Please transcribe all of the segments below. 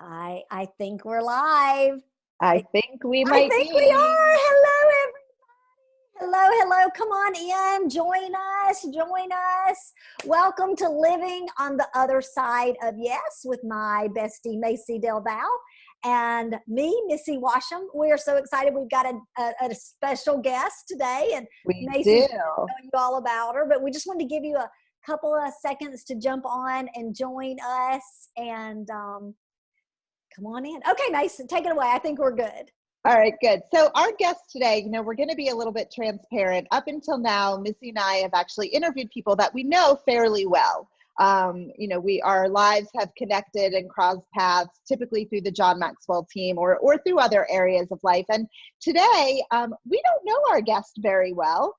I think we're live. I think we I might think be. we are. Hello, everybody. Hello. Come on in. Join us. Welcome to Living on the Other Side of Yes with my bestie, Macy Del Val, and me, Missy Washam. We are so excited. We've got a special guest today, and We Macy's do. telling you all about her, but we just wanted to give you a couple of seconds to jump on and join us, and come on in. Okay, Mason, take it away. I think we're good. All right, good. So our guest today, we're going to be a little bit transparent. Up until now, Missy and I have actually interviewed people that we know fairly well. Our lives have connected and crossed paths, typically through the John Maxwell team or through other areas of life. And today, we don't know our guest very well.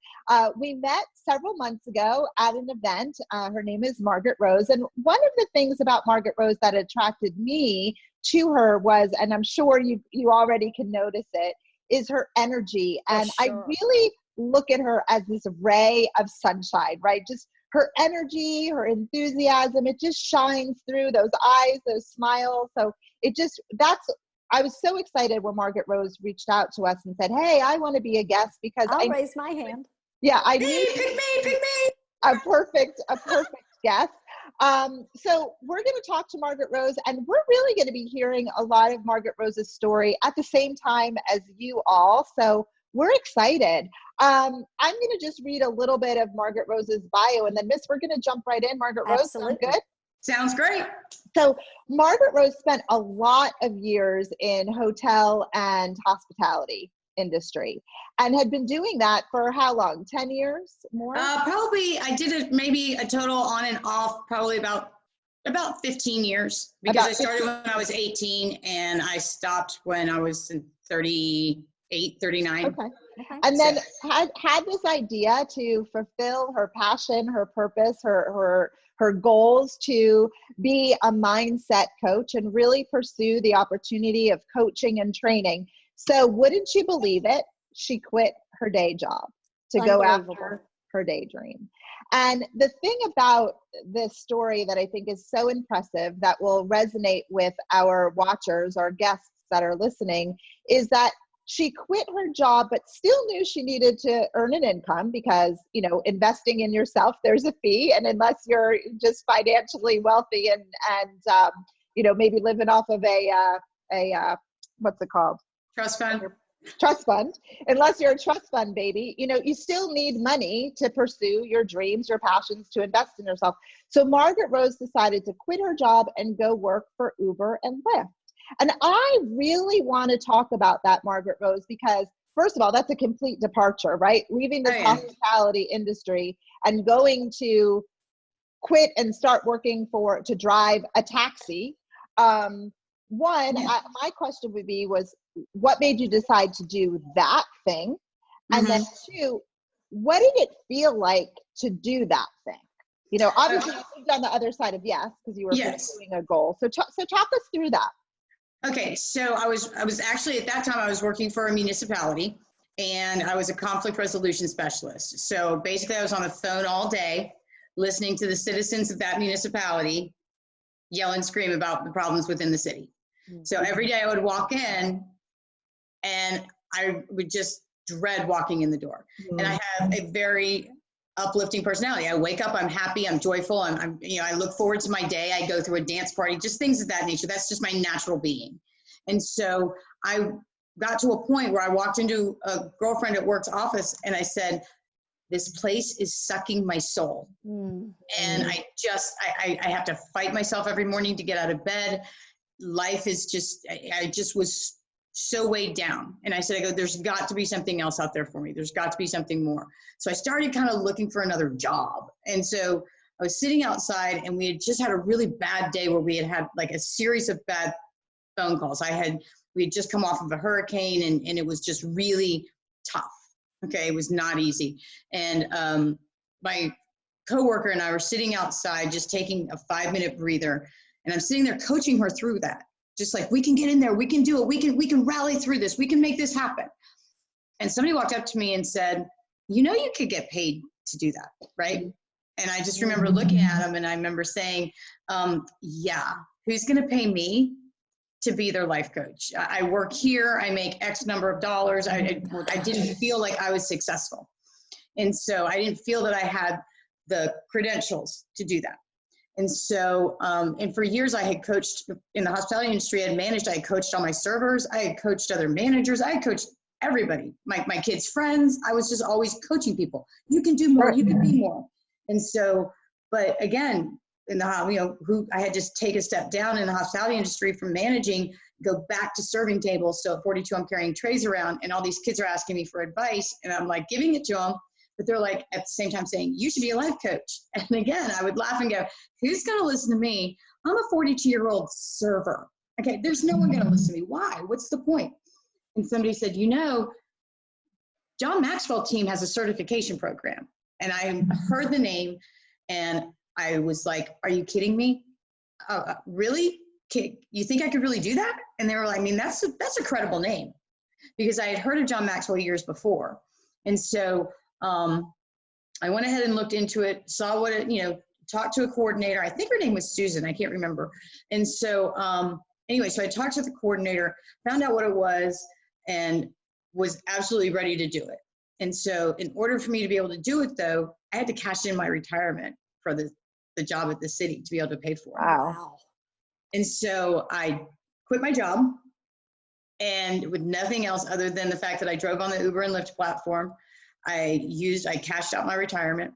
We met several months ago at an event. Her name is Margaretrose. And one of the things about Margaretrose that attracted me to her was, and I'm sure you already can notice it, is her energy. And sure. I really look at her as this ray of sunshine, right? Just her energy, her enthusiasm, it just shines through those eyes, those smiles. So I was so excited when Margaretrose reached out to us and said, hey, I want to be a guest because I'll raise my hand. Yeah, I knew pick me. A perfect guest. So we're going to talk to Margaretrose, and we're really going to be hearing a lot of Margaretrose's story at the same time as you all. So we're excited. I'm going to just read a little bit of Margaretrose's bio, and then Miss, we're going to jump right in. Margaretrose, sound good? Sounds great. So Margaretrose spent a lot of years in hotel and hospitality industry and had been doing that for how long? 10 years more? Probably I did it maybe a total on and off probably about 15 years because I started when I was 18 and I stopped when I was 38, 39. Okay. And then had this idea to fulfill her passion, her purpose, her goals to be a mindset coach and really pursue the opportunity of coaching and training. So wouldn't you believe it? She quit her day job to go after her daydream. And the thing about this story that I think is so impressive that will resonate with our watchers, our guests that are listening, is that she quit her job, but still knew she needed to earn an income because, investing in yourself, there's a fee. And unless you're just financially wealthy and maybe living off of a what's it called? Trust fund. Unless you're a trust fund baby, you still need money to pursue your dreams, your passions, to invest in yourself. So Margaretrose decided to quit her job and go work for Uber and Lyft. And I really want to talk about that, Margaretrose, because first of all, that's a complete departure, right? Leaving the hospitality industry and going to quit and start working to drive a taxi. My question would be what made you decide to do that thing? And then two, what did it feel like to do that thing? Obviously you moved on the other side of yes, because you were pursuing a goal. So talk us through that. Okay. So I was actually at that time, I was working for a municipality and I was a conflict resolution specialist. So basically I was on the phone all day, listening to the citizens of that municipality yell and scream about the problems within the city. So every day I would walk in and I would just dread walking in the door. And I have a very uplifting personality. I wake up, I'm happy, I'm joyful, I look forward to my day. I go through a dance party, just things of that nature. That's just my natural being. And so I got to a point where I walked into a girlfriend at work's office and I said, this place is sucking my soul. And I have to fight myself every morning to get out of bed. Life is I just was so weighed down. And I said, there's got to be something else out there for me. There's got to be something more. So I started kind of looking for another job. And so I was sitting outside and we had just had a really bad day where we had like a series of bad phone calls. We had just come off of a hurricane and it was just really tough. Okay. It was not easy. And my coworker and I were sitting outside, just taking a 5-minute breather. And I'm sitting there coaching her through that. Just like, we can get in there, we can do it, we can rally through this, we can make this happen. And somebody walked up to me and said, you could get paid to do that, right? And I just remember looking at him and I remember saying, who's going to pay me to be their life coach. I work here, I make X number of dollars. I didn't feel like I was successful. And so I didn't feel that I had the credentials to do that. And so, and for years I had coached in the hospitality industry, I had managed, I had coached all my servers, I had coached other managers, I had coached everybody, my kids' friends. I was just always coaching people. You can do more, you can be more. And so, but again, in the, you know, I had just take a step down in the hospitality industry from managing, go back to serving tables. So at 42, I'm carrying trays around and all these kids are asking me for advice and I'm like giving it to them, but they're like at the same time saying, you should be a life coach. And again, I would laugh and go, who's going to listen to me? I'm a 42-year-old server. Okay. There's no one going to listen to me. Why? What's the point? And somebody said, you know, John Maxwell team has a certification program. And I heard the name and I was like, are you kidding me? Really? You think I could really do that? And they were like, I mean, that's a credible name because I had heard of John Maxwell years before. And so I went ahead and looked into it, saw what it, you know, talked to a coordinator. I think her name was Susan. I can't remember. And so anyway, so I talked to the coordinator, found out what it was, and was absolutely ready to do it. And so in order for me to be able to do it, though, I had to cash in my retirement for the job at the city to be able to pay for it. Wow. And so I quit my job and with nothing else other than the fact that I drove on the Uber and Lyft platform. I cashed out my retirement.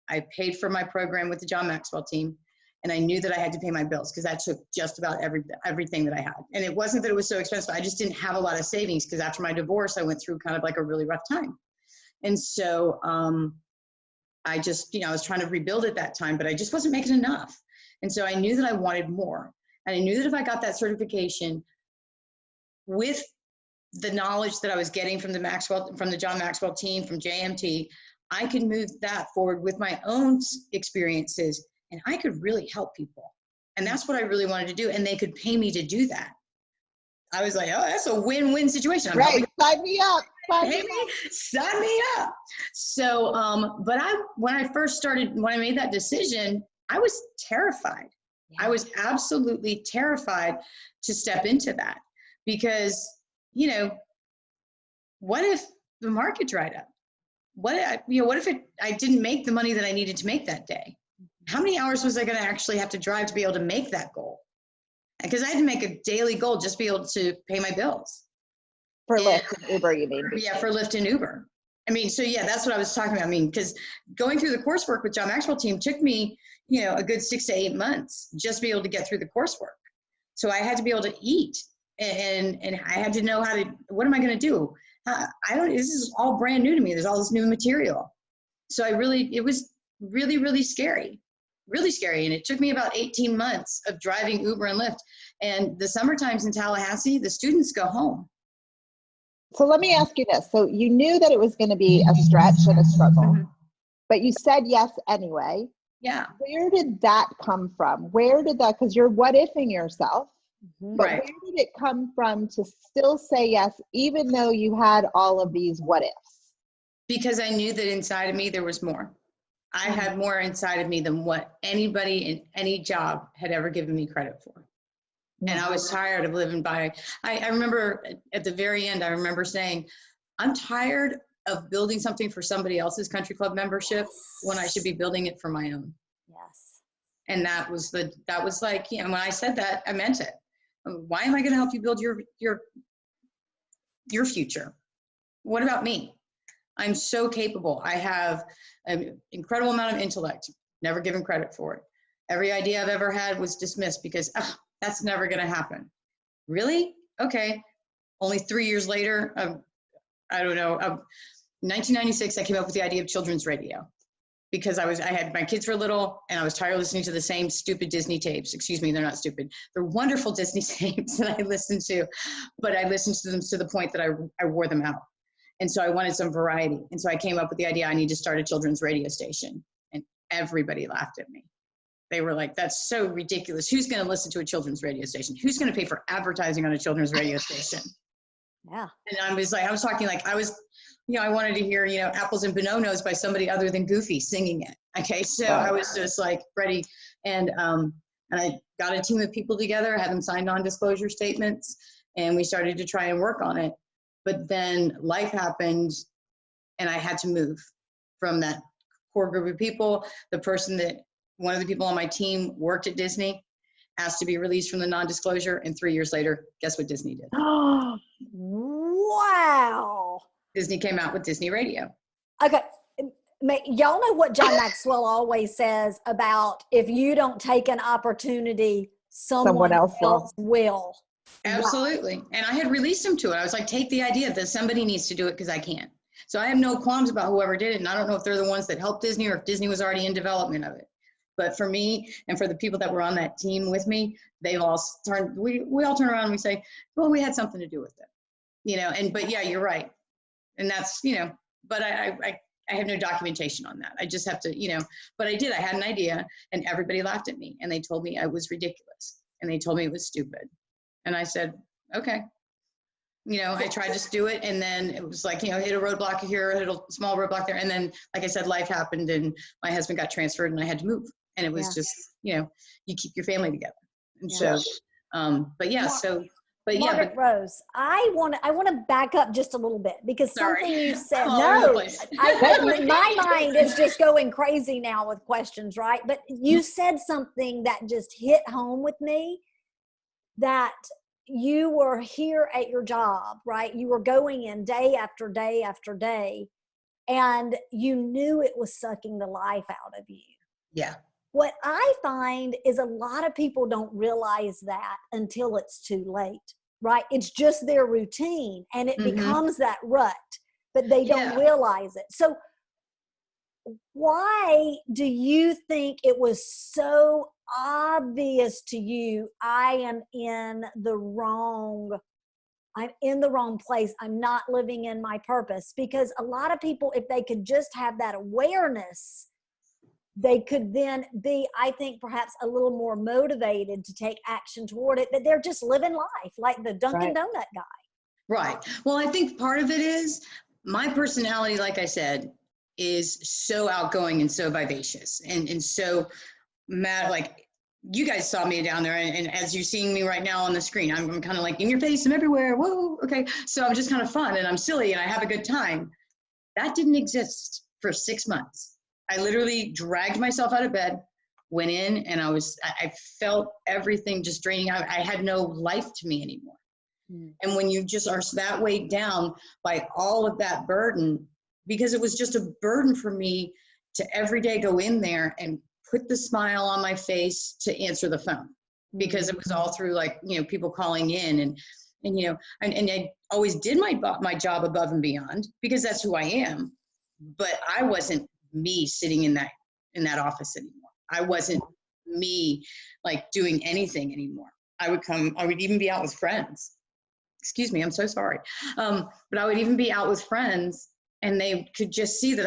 I paid for my program with the John Maxwell team. And I knew that I had to pay my bills because that took just about everything that I had. And it wasn't that it was so expensive. I just didn't have a lot of savings because after my divorce, I went through kind of like a really rough time. And so I just, you know, I was trying to rebuild at that time, but I just wasn't making enough. And so I knew that I wanted more. And I knew that if I got that certification with the knowledge that I was getting from the John Maxwell team, from JMT, I could move that forward with my own experiences and I could really help people. And that's what I really wanted to do. And they could pay me to do that. I was like, oh, that's a win-win situation. Right. Sign me up. Sign me up. So, but when I made that decision, I was terrified. Yeah. I was absolutely terrified to step into that because, you know, what if the market dried up? What if I didn't make the money that I needed to make that day? How many hours was I going to actually have to drive to be able to make that goal? Because I had to make a daily goal just to be able to pay my bills. For Lyft and Uber, you mean? Yeah, for Lyft and Uber. I mean, so yeah, that's what I was talking about. I mean, because going through the coursework with John Maxwell team took me, you know, a good 6 to 8 months just to be able to get through the coursework. So I had to be able to eat and I had to know what am I going to do? This is all brand new to me. There's all this new material. So it was really, really scary. Really scary. And it took me about 18 months of driving Uber and Lyft. And the summer times in Tallahassee, the students go home. So let me ask you this. So you knew that it was going to be a stretch and a struggle, but you said yes anyway. Yeah. Where did that come from? Because you're what-ifing yourself, but right. Where did it come from to still say yes, even though you had all of these what-ifs? Because I knew that inside of me, there was more. I had more inside of me than what anybody in any job had ever given me credit for. And I was tired of living by, I remember at the very end, I remember saying, I'm tired of building something for somebody else's country club membership when I should be building it for my own. Yes. And that was like, you know, when I said that, I meant it. Why am I going to help you build your future? What about me? I'm so capable. I have an incredible amount of intellect, never given credit for it. Every idea I've ever had was dismissed because that's never going to happen. Really? Okay. Only 3 years later, I don't know, 1996, I came up with the idea of children's radio because I had my kids were little and I was tired of listening to the same stupid Disney tapes. Excuse me, they're not stupid. They're wonderful Disney tapes that I listened to, but I listened to them to the point that I wore them out. And so I wanted some variety. And so I came up with the idea I need to start a children's radio station. And everybody laughed at me. They were like, that's so ridiculous. Who's going to listen to a children's radio station? Who's going to pay for advertising on a children's radio station? Yeah. And I was talking like I wanted to hear, you know, Apples and Bononos by somebody other than Goofy singing it. Okay. So I was just like ready. And And I got a team of people together, had them sign non-disclosure statements, and we started to try and work on it. But then life happened, and I had to move from that core group of people. One of the people on my team worked at Disney, asked to be released from the non-disclosure, and 3 years later, guess what Disney did? Oh, wow. Disney came out with Disney Radio. Okay. Y'all know what John Maxwell always says about if you don't take an opportunity, someone else will. Absolutely. Wow. And I had released him to it. I was like, take the idea that somebody needs to do it because I can't. So I have no qualms about whoever did it. And I don't know if they're the ones that helped Disney or if Disney was already in development of it. But for me and for the people that were on that team with me, we all turn around and we say, well, we had something to do with it, but yeah, you're right. And that's, but I have no documentation on that. I just have to, but I had an idea and everybody laughed at me and they told me I was ridiculous and they told me it was stupid. And I said, okay. I tried to do it and then it was like, hit a roadblock here, hit a small roadblock there. And then, like I said, life happened and my husband got transferred and I had to move. And it was just, you keep your family together. And so, Margaretrose, I want to back up just a little bit because something you said, my mind is just going crazy now with questions, right? But you said something that just hit home with me, that you were here at your job, right? You were going in day after day after day, and you knew it was sucking the life out of you. Yeah. What I find is a lot of people don't realize that until it's too late, right? It's just their routine and it becomes that rut, but they don't realize it. So why do you think it was so obvious to you, I'm in the wrong place. I'm not living in my purpose? Because a lot of people, if they could just have that awareness, they could then be, I think, perhaps a little more motivated to take action toward it, but they're just living life like the Dunkin' Donut guy. Right. Well, I think part of it is my personality, like I said, is so outgoing and so vivacious and so mad. Like you guys saw me down there and as you're seeing me right now on the screen, I'm kind of like in your face, I'm everywhere. Whoa. Okay. So I'm just kind of fun and I'm silly and I have a good time. That didn't exist for 6 months. I literally dragged myself out of bed, went in, and I felt everything just draining out. I had no life to me anymore. And when you just are that weighed down by all of that burden, because it was just a burden for me to every day go in there and put the smile on my face to answer the phone, because it was all through like, people calling in and I always did my job above and beyond because that's who I am. But I wasn't me sitting in that office anymore. I wasn't me like doing anything anymore. I would even be out with friends. Excuse me, I'm so sorry. But I would even be out with friends and they could just see that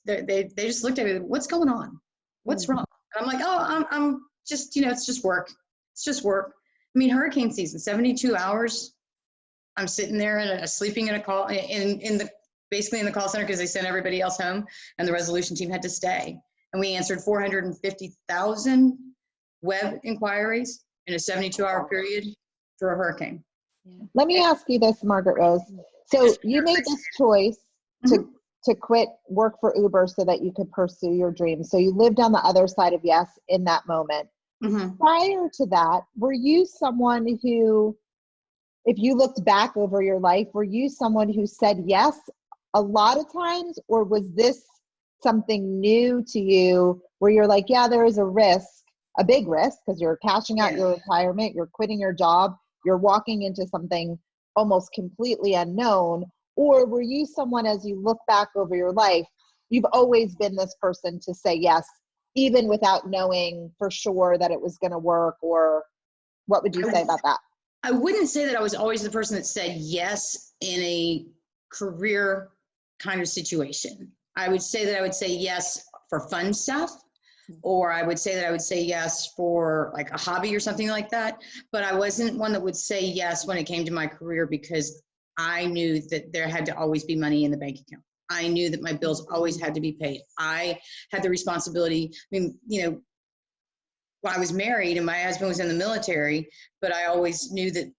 they just looked at me, what's going on? What's wrong? And I'm like, oh, I'm just, it's just work. It's just work. I mean, hurricane season, 72 hours. I'm sitting there sleeping in a call basically in the call center because they sent everybody else home and the resolution team had to stay. And we answered 450,000 web inquiries in a 72-hour period for a hurricane. Let me ask you this, Margaretrose. So you made this choice to quit work for Uber so that you could pursue your dreams. So you lived on the other side of yes in that moment. Prior to that, were you someone who, if you looked back over your life, were you someone who said yes a lot of times, or was this something new to you where you're like, yeah, there is a risk, a big risk, because you're cashing out your retirement, you're quitting your job, you're walking into something almost completely unknown? Or were you someone, as you look back over your life, you've always been this person to say yes, even without knowing for sure that it was going to work? Or what would you say about that? I wouldn't say that I was always the person that said yes in a career kind of situation. I would say that I would say yes for fun stuff, or I would say that I would say yes for like a hobby or something like that. But I wasn't one that would say yes when it came to my career because I knew that there had to always be money in the bank account. I knew that my bills always had to be paid. I had the responsibility. I mean, well, I was married and my husband was in the military, but I always knew that,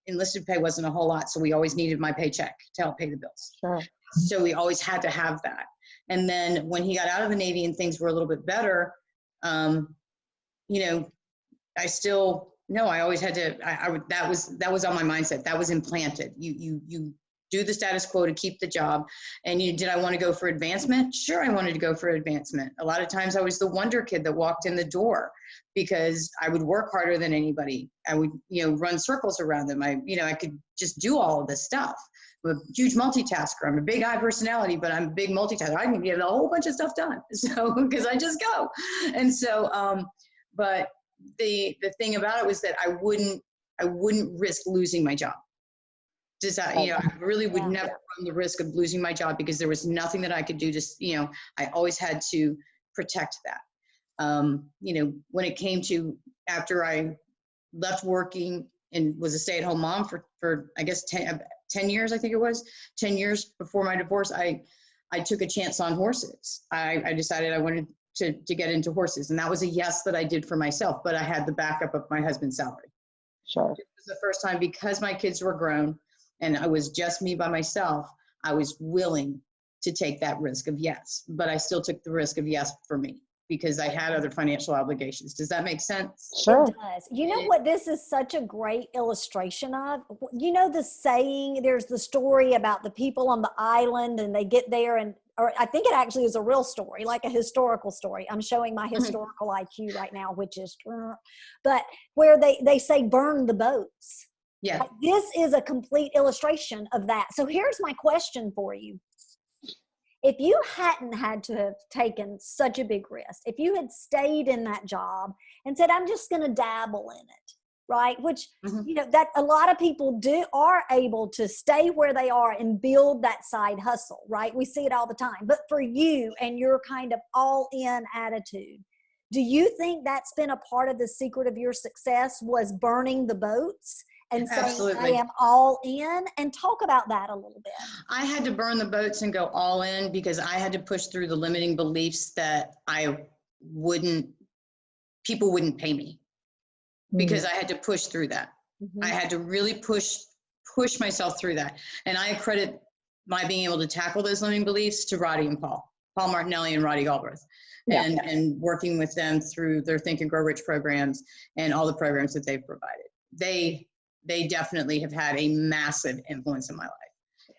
enlisted pay wasn't a whole lot. So we always needed my paycheck to help pay the bills. Sure. So we always had to have that. And then when he got out of the Navy and things were a little bit better, I still, no, I always had to, that was on my mindset. That was implanted. You do the status quo to keep the job. And did I want to go for advancement? Sure, I wanted to go for advancement. A lot of times I was the wonder kid that walked in the door because I would work harder than anybody. I would, run circles around them. I could just do all of this stuff. I'm a huge multitasker. I'm a big I personality, but I'm a big multitasker. I can get a whole bunch of stuff done. So, because I just go. And so, but the thing about it was that I wouldn't risk losing my job. I really would never run the risk of losing my job because there was nothing that I could do. I always had to protect that. When it came to after I left working and was a stay-at-home mom for I guess 10 years, I think it was 10 years before my divorce, I took a chance on horses. I decided I wanted to get into horses. And that was a yes that I did for myself, but I had the backup of my husband's salary. Sure. It was the first time because my kids were grown and I was just me by myself, I was willing to take that risk of yes, but I still took the risk of yes for me because I had other financial obligations. Does that make sense? Sure. It does. You know what this is such a great illustration of? The saying, there's the story about the people on the island and they get there or I think it actually is a real story, like a historical story. I'm showing my historical IQ right now, which is, but where they say burn the boats. Yeah. Like, this is a complete illustration of that. So here's my question for you. If you hadn't had to have taken such a big risk, if you had stayed in that job and said, I'm just going to dabble in it, right? Which, that a lot of people are able to stay where they are and build that side hustle, right? We see it all the time. But for you and your kind of all in attitude, do you think that's been a part of the secret of your success was burning the boats? And saying, absolutely. I am all in, and talk about that a little bit. I had to burn the boats and go all in because I had to push through the limiting beliefs that people wouldn't pay me because I had to push through that. I had to really push myself through that. And I credit my being able to tackle those limiting beliefs to Roddy and Paul Martinelli and Roddy Galbraith. And working with them through their Think and Grow Rich programs and all the programs that they've provided. They definitely have had a massive influence in my life.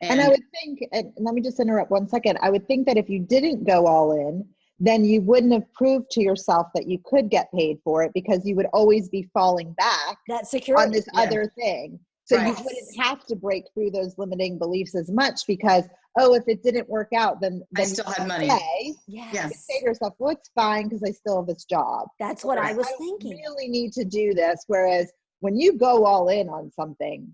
And I would think, and let me just interrupt 1 second. I would think that if you didn't go all in, then you wouldn't have proved to yourself that you could get paid for it because you would always be falling back on this other thing. So you wouldn't have to break through those limiting beliefs as much because, if it didn't work out, then I still had money. You say to yourself, well, it's fine because I still have this job. That's what I was thinking. I really need to do this. Whereas when you go all in on something,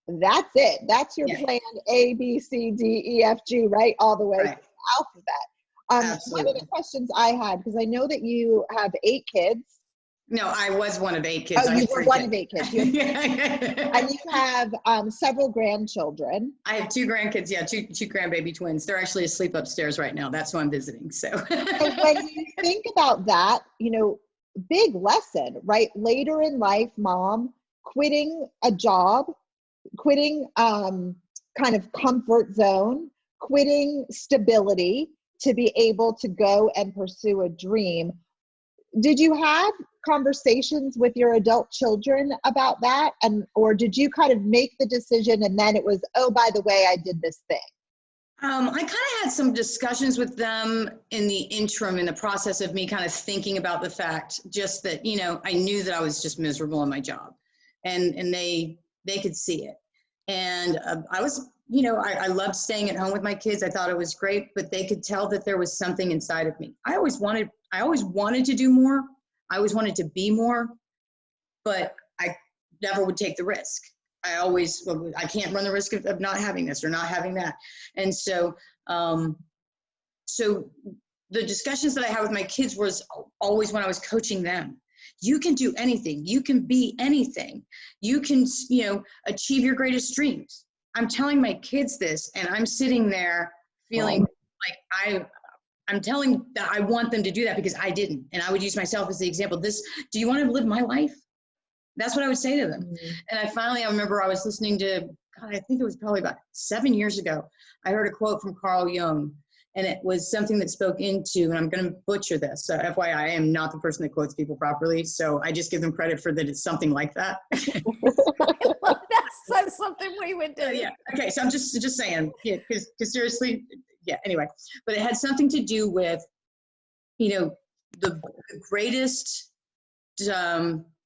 that's it. That's your plan A, B, C, D, E, F, G, right? All the way to the alphabet. One of the questions I had, because I know that you have 8 kids. No, I was one of 8 kids. Oh, you were one of 8 kids. And you have several grandchildren. I have 2 grandkids. Yeah, two grandbaby twins. They're actually asleep upstairs right now. That's who I'm visiting. So and when you think about that, big lesson, right? Later in life, mom, quitting a job, quitting kind of comfort zone, quitting stability to be able to go and pursue a dream. Did you have conversations with your adult children about that? Or did you kind of make the decision and then it was, oh, by the way, I did this thing? I kind of had some discussions with them in the interim, in the process of me kind of thinking about the fact just that, I knew that I was just miserable in my job and they could see it. And I was, I loved staying at home with my kids. I thought it was great, but they could tell that there was something inside of me. I always wanted to do more. I always wanted to be more, but I never would take the risk. I can't run the risk of not having this or not having that. And so, so the discussions that I had with my kids was always when I was coaching them. You can do anything. You can be anything. You can, achieve your greatest dreams. I'm telling my kids this, and I'm sitting there feeling like I'm telling that I want them to do that because I didn't. And I would use myself as the example. Do you want to live my life? That's what I would say to them. Mm-hmm. And I remember I was listening to, God, I think it was probably about 7 years ago. I heard a quote from Carl Jung, and it was something that spoke into, and I'm going to butcher this. So FYI, I am not the person that quotes people properly. So I just give them credit for that. It's something like that. That's something we would do. Yeah. Okay. So I'm just saying, yeah, because seriously, yeah. Anyway, but it had something to do with, the greatest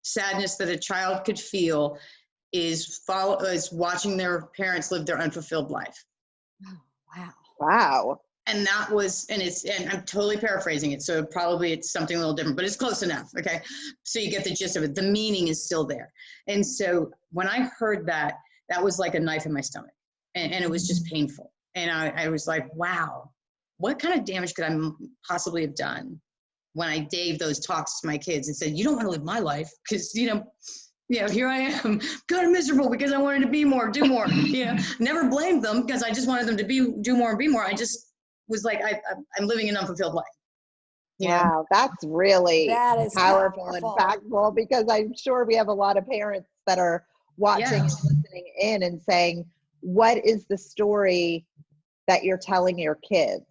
sadness that a child could feel is watching their parents live their unfulfilled life. Oh, wow. Wow. And that was, and I'm totally paraphrasing it. So probably it's something a little different, but it's close enough. Okay. So you get the gist of it. The meaning is still there. And so when I heard that, that was like a knife in my stomach, and it was just painful. And I was like, wow, what kind of damage could I possibly have done when I gave those talks to my kids and said, you don't want to live my life because, here I am, kind of miserable because I wanted to be more, do more. Never blamed them because I just wanted them to do more and be more. I just was like, I'm living an unfulfilled life. Wow, that's really That is powerful and impactful, because I'm sure we have a lot of parents that are watching and listening in and saying, what is the story that you're telling your kids?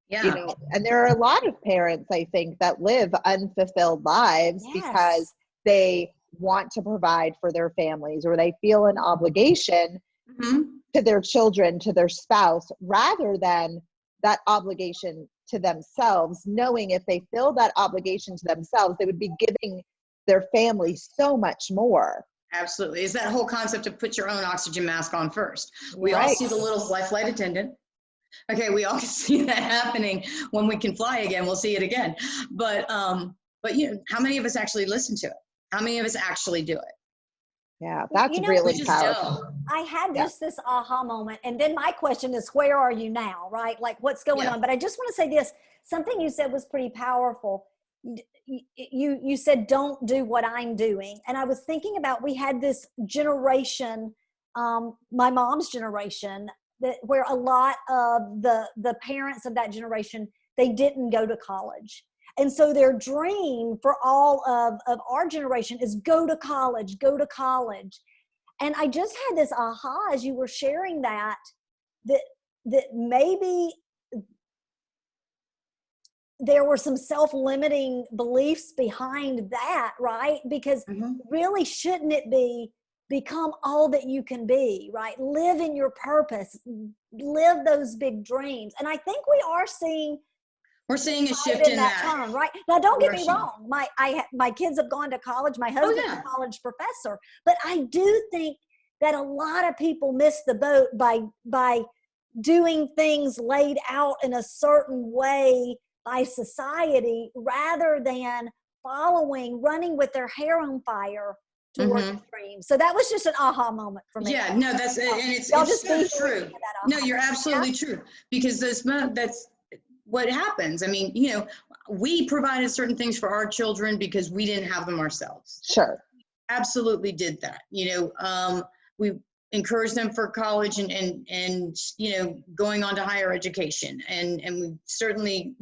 Yeah. And there are a lot of parents, I think, that live unfulfilled lives because they want to provide for their families, or they feel an obligation to their children, to their spouse, rather than that obligation to themselves, knowing if they feel that obligation to themselves, they would be giving their family so much more. Absolutely. Is that whole concept of put your own oxygen mask on first. We all see the little flight attendant. Okay, we all can see that happening. When we can fly again, we'll see it again. But how many of us actually listen to it? How many of us actually do it? Yeah, that's really powerful. I had just this aha moment. And then my question is, where are you now, right? Like, what's going on? But I just want to say this. Something you said was pretty powerful. You said, don't do what I'm doing. And I was thinking about, we had this generation, my mom's generation, where a lot of the parents of that generation, they didn't go to college. And so their dream for all of our generation is go to college, go to college. And I just had this aha as you were sharing that maybe there were some self-limiting beliefs behind that, right? Because really, shouldn't it become all that you can be, right? Live in your purpose, live those big dreams. And I think we're seeing a shift in that turn, right? Now, don't get me wrong. My kids have gone to college. My husband's a college professor, but I do think that a lot of people miss the boat by doing things laid out in a certain way by society, rather than running with their hair on fire towards dreams. So that was just an aha moment for me. Yeah, no, that's, and it's so true. No, you're absolutely true, because that's what happens. I mean, we provided certain things for our children because we didn't have them ourselves. Sure. Absolutely did that. We encouraged them for college and going on to higher education. And we certainly,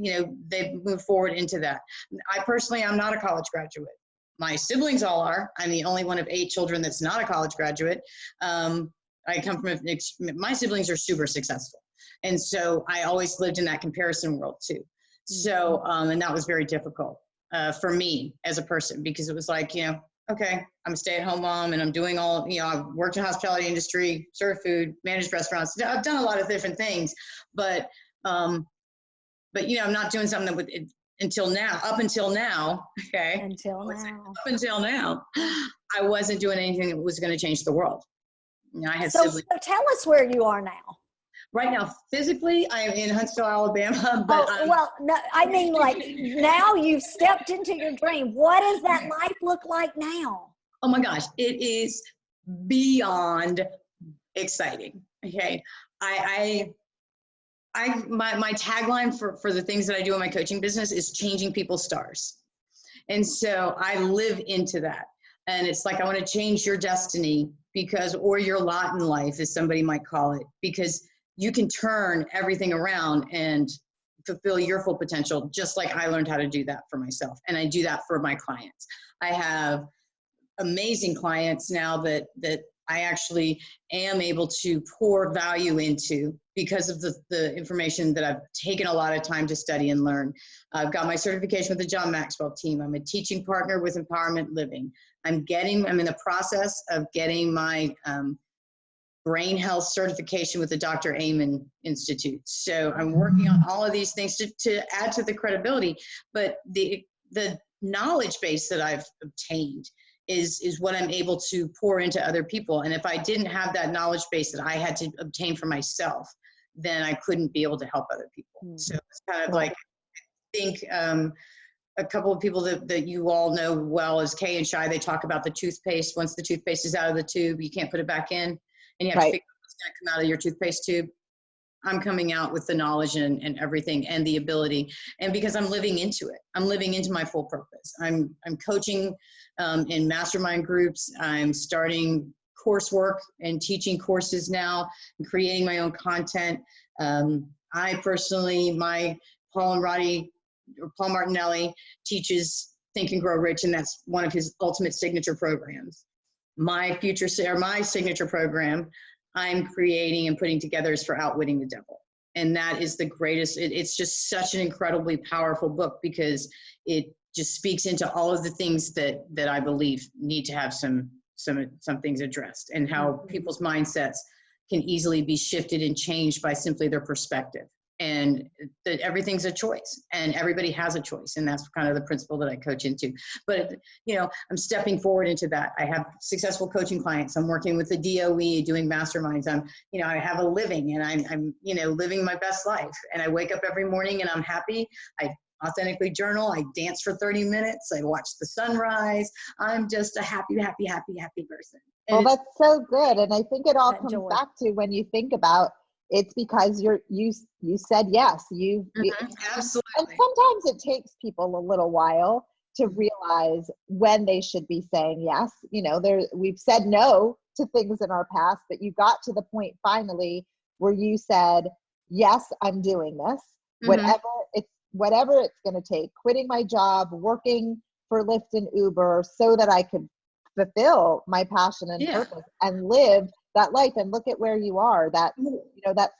they moved forward into that. I personally, I'm not a college graduate. My siblings all are. I'm the only one of 8 children that's not a college graduate. I come from, my siblings are super successful. And so I always lived in that comparison world too. So, and that was very difficult for me as a person, because it was like, okay, I'm a stay-at-home mom and I'm doing all, I've worked in the hospitality industry, served food, managed restaurants. I've done a lot of different things, but I'm not doing something that up until now, I wasn't doing anything that was going to change the world. I had siblings. So tell us where you are now. Right now, physically, I am in Huntsville, Alabama. But no, I mean, like, now you've stepped into your dream. What does that life look like now? Oh my gosh, it is beyond exciting. Okay, my tagline for the things that I do in my coaching business is changing people's stars, and so I live into that. And it's like, I want to change your destiny, or your lot in life, as somebody might call it, because you can turn everything around and fulfill your full potential, just like I learned how to do that for myself. And I do that for my clients. I have amazing clients now that I actually am able to pour value into because of the information that I've taken a lot of time to study and learn. I've got my certification with the John Maxwell team. I'm a teaching partner with Empowerment Living. I'm in the process of getting my brain health certification with the Dr. Amen Institute. So I'm working on all of these things to add to the credibility, but the knowledge base that I've obtained is what I'm able to pour into other people. And if I didn't have that knowledge base that I had to obtain for myself, then I couldn't be able to help other people. So it's kind of like, I think a couple of people that you all know well is Kay and Shy. They talk about the toothpaste. Once the toothpaste is out of the tube, you can't put it back in, and you have to figure out what's going to come out of your toothpaste tube. I'm coming out with the knowledge and everything and the ability. And because I'm living into it, I'm living into my full purpose. I'm coaching in mastermind groups. I'm starting coursework and teaching courses now and creating my own content. I personally, Paul Martinelli teaches Think and Grow Rich, and that's one of his ultimate signature programs. My signature program I'm creating and putting together is for Outwitting the Devil. And that is the greatest. It's just such an incredibly powerful book because it just speaks into all of the things that I believe need to have some things addressed, and how people's mindsets can easily be shifted and changed by simply their perspective. And that everything's a choice, and everybody has a choice. And that's kind of the principle that I coach into. But, I'm stepping forward into that. I have successful coaching clients. I'm working with the DOE, doing masterminds. I have a living, and I'm living my best life. And I wake up every morning and I'm happy. I authentically journal. I dance for 30 minutes. I watch the sunrise. I'm just a happy, happy, happy, happy person. And well, that's so good. And I think it all comes back to, when you think about it's because you said yes. Absolutely. And sometimes it takes people a little while to realize when they should be saying yes. We've said no to things in our past, but you got to the point finally where you said, yes, I'm doing this, whatever it's going to take, quitting my job, working for Lyft and Uber so that I could fulfill my passion and purpose and live that life. And look at where you are, that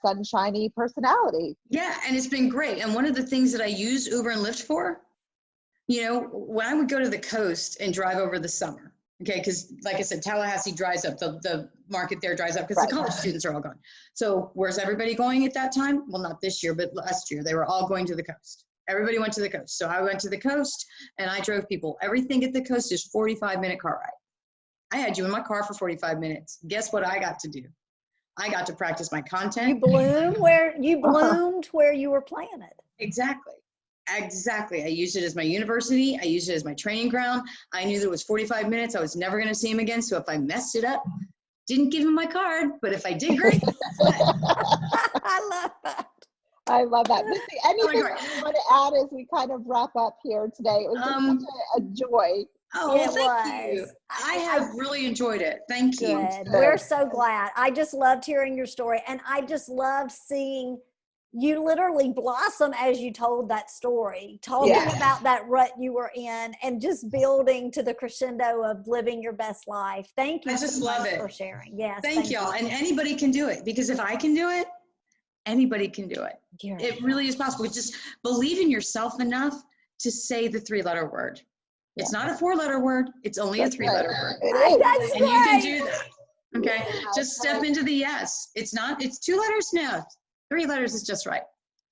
sunshiny personality. Yeah. And it's been great. And one of the things that I use Uber and Lyft for, when I would go to the coast and drive over the summer, okay, because like I said, Tallahassee dries up, the market there dries up because the college students are all gone. So where's everybody going at that time? Well, not this year, but last year, they were all going to the coast. Everybody went to the coast. So I went to the coast and I drove people. Everything at the coast is 45-minute car ride. I had you in my car for 45 minutes. Guess what I got to do? I got to practice my content. You bloomed where you were planted. Exactly. I used it as my university. I used it as my training ground. I knew that it was 45 minutes. I was never going to see him again. So if I messed it up, didn't give him my card, but if I did great. I love that. I love that. Anything you want to add as we kind of wrap up here today? It was just such a joy. Oh, well, thank you. I have really enjoyed it. Thank you. Good. We're so glad. I just loved hearing your story. And I just loved seeing you literally blossom as you told that story, talking about that rut you were in and just building to the crescendo of living your best life. Thank you so much for sharing. Yes. Thank y'all. And anybody can do it, because if I can do it, anybody can do it. It really is possible. Just believe in yourself enough to say the 3-letter word. It's not a 4-letter word. It's only a 3-letter word. That's and you can do that. Okay. Just step into the yes. It's 2 letters now. 3 letters is just right.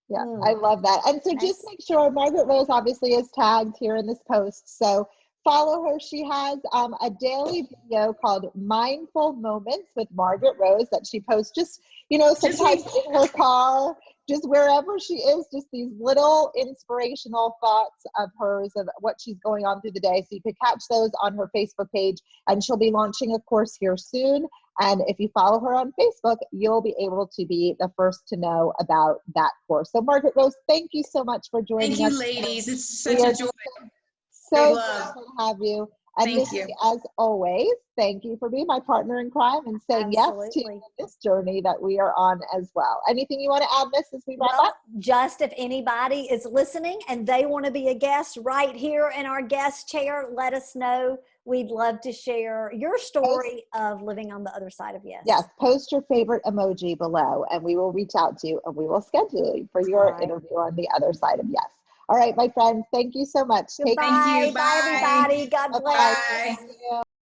Yeah, I love that. And so just make sure Margaretrose obviously is tagged here in this post. So follow her. She has a daily video called Mindful Moments with Margaretrose that she posts just, sometimes in her car, just wherever she is, just these little inspirational thoughts of hers of what she's going on through the day. So you could catch those on her Facebook page, and she'll be launching a course here soon. And if you follow her on Facebook, you'll be able to be the first to know about that course. So Margaretrose, thank you so much for joining us. Thank you, ladies. It's such a joy. So glad to have you. And Thank Nikki, you. as always, thank you for being my partner in crime and saying Absolutely. yes to this journey that we are on as well. Anything you want to add, Miss, as we wrap up? Just if anybody is listening and they want to be a guest right here in our guest chair, let us know. We'd love to share your story of living on the other side of yes. Yes, post your favorite emoji below and we will reach out to you and we will schedule you for your interview on the other side of yes. All right, my friends, thank you so much. Goodbye. Thank you. Bye, everybody. God bless. Bye. Thank you.